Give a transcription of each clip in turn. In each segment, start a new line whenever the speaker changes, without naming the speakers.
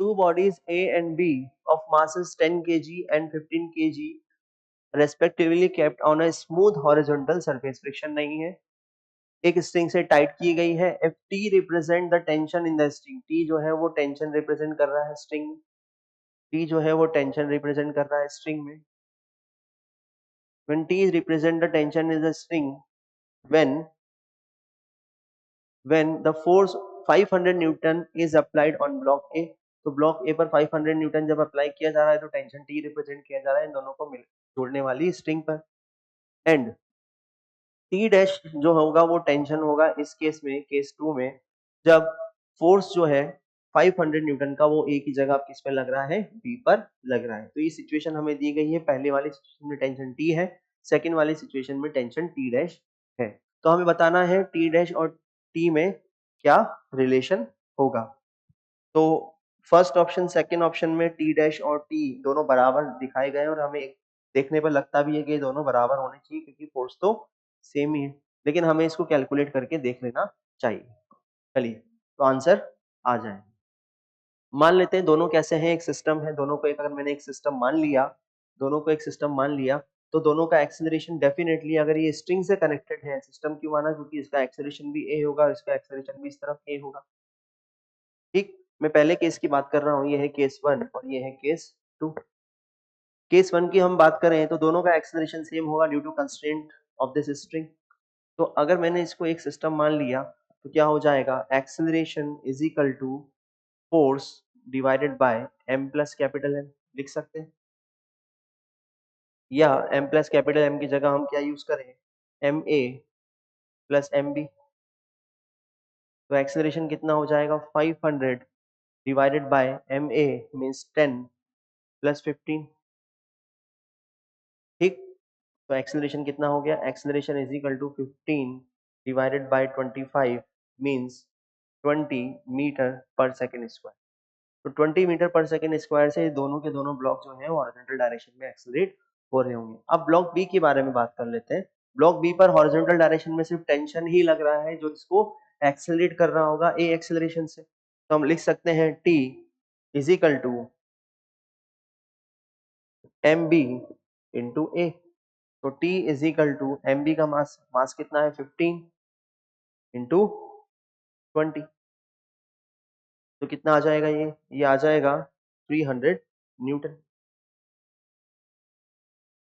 Two bodies A and B of masses 10 kg and 15 kg respectively kept on a smooth horizontal surface. Friction नहीं है, एक string से tight की गई है. If T represent the tension in the string, T जो है वो टेंशन रिप्रेजेंट कर रहा है स्ट्रिंग, टी जो है वो टेंशन रिप्रेजेंट कर रहा है स्ट्रिंग में. when T represent the tension in the string, when the force 500 Newton is applied on block A, तो ब्लॉक ए पर 500 न्यूटन जब अप्लाई किया जा रहा है तो टेंशन टी रिप्रेजेंट किया जा रहा है इन दोनों को मिल जोड़ने वाली स्ट्रिंग पर. एंड टी डैश जो होगा वो टेंशन होगा इस केस में, केस 2 में, जब फोर्स जो है 500 न्यूटन का वो ए की जगह किस पर लग रहा है, बी पर लग रहा है. तो ये सिचुएशन हमें दी गई है. पहले वाली सिचुएशन में टेंशन टी है, सेकेंड वाली सिचुएशन में टेंशन टी डैश है. तो हमें बताना है टी डैश और टी में क्या रिलेशन होगा. तो फर्स्ट ऑप्शन सेकेंड ऑप्शन में टी डैश और टी दोनों बराबर दिखाए गए और हमें देखने पर लगता भी है कि दोनों बराबर होने चाहिए क्योंकि फोर्स तो सेम ही है, लेकिन हमें इसको कैलकुलेट करके देख लेना चाहिए. चलिए तो आंसर आ जाए. मान लेते हैं दोनों कैसे हैं, एक सिस्टम है, दोनों को एक अगर मैंने एक सिस्टम मान लिया, दोनों को एक सिस्टम मान लिया, तो दोनों का एक्सेलरेशन डेफिनेटली, अगर ये स्ट्रिंग से कनेक्टेड है, सिस्टम क्यों माना, क्योंकि इसका एक्सेलरेशन भी ए होगा और इसका एक्सेलरेशन भी इस तरफ ए होगा. ठीक, मैं पहले केस की बात कर रहा हूँ, ये है केस 1 और ये है केस 2. केस 1 की हम बात करें तो दोनों का एक्सेलरेशन सेम होगा due to constraint of this string. तो अगर मैंने इसको एक सिस्टम मान लिया तो क्या हो जाएगा, acceleration is equal to force divided by m plus capital M लिख सकते हैं, या m प्लस कैपिटल M की जगह हम क्या यूज करें, ma प्लस mb. तो एक्सेलरेशन कितना हो जाएगा, 500 divided by ma means 10 plus 15. ठीक, तो एक्सेलरेशन कितना हो गया, acceleration is equal to 15 divided by 25 means 20 metre per second square. तो 20 मीटर पर सेकेंड स्क्वायर से दोनों के दोनों ब्लॉक जो है हॉरिजॉन्टल डायरेक्शन में एक्सेलरेट हो रहे होंगे. अब ब्लॉक बी के बारे में बात कर लेते हैं. ब्लॉक बी पर हॉरिजॉन्टल डायरेक्शन में सिर्फ टेंशन ही लग रहा है जो इसको एक्सेलरेट कर रहा होगा ए एक्सेलरेशन से. तो हम लिख सकते हैं T is equal to M B into A. तो T is equal to M B का मास कितना है 15 इंटू 20. तो कितना आ जाएगा, ये आ जाएगा 300 न्यूटन.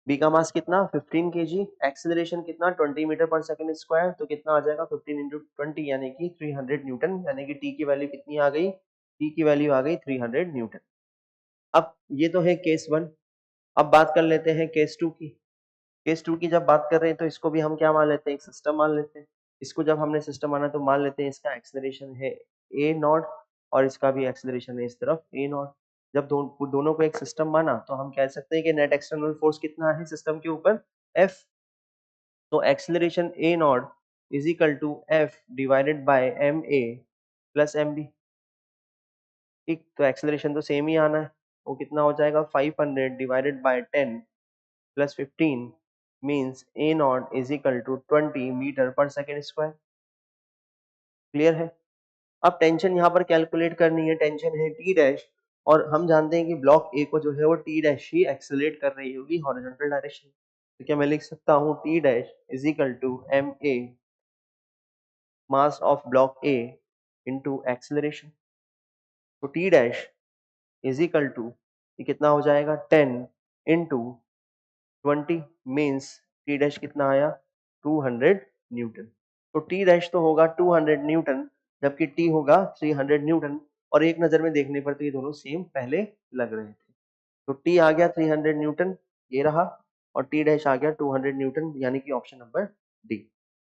बी का मास कितना 15 kg, एक्सेलरेशन कितना 20 मीटर पर सेकंड स्क्वायर, तो कितना आ जाएगा 15 इंटू 20 यानी कि 300 न्यूटन, यानी कि टी की वैल्यू कितनी आ गई, टी की वैल्यू आ गई 300 न्यूटन. अब ये तो है केस 1. अब बात कर लेते हैं केस 2 की. केस 2 की जब बात कर रहे हैं तो इसको भी हम क्या मान लेते हैं, एक सिस्टम मान लेते हैं. इसको जब हमने सिस्टम माना तो मान लेते हैं इसका एक्सेलरेशन है ए नॉट और इसका भी एक्सेलरेशन है इस तरफ ए नॉट. जब दोनों को एक सिस्टम माना तो हम कह सकते हैं कि नेट एक्सटर्नल फोर्स कितना है सिस्टम के ऊपर, F. तो acceleration A naught is equal to F divided by M A plus M B. ठीक, तो एक्सेलरेशन तो सेम ही आना है, वो कितना हो जाएगा 500 divided by 10 plus 15 means A naught is equal to 20 metre per second square. Clear है. अब टेंशन यहाँ पर कैलकुलेट करनी है, टेंशन है टी डैश और हम जानते हैं कि ब्लॉक ए को जो है वो टी डैश ही एक्सेलरेट कर रही होगी हॉरिजॉन्टल डायरेक्शन. तो क्या मैं लिख सकता हूँ T dash is equal to M A mass of block A into acceleration. तो T dash is equal to ये कितना हो जाएगा 10 इंटू 20 मीन्स टी डैश कितना आया 200 न्यूटन. तो टी डैश तो होगा 200 न्यूटन जबकि टी होगा 300 न्यूटन, और एक नजर में देखने पर तो ये दोनों सेम पहले लग रहे थे. तो टी आ गया 300 न्यूटन, ये रहा, और टी डैश आ गया 200 न्यूटन, यानी कि ऑप्शन नंबर डी.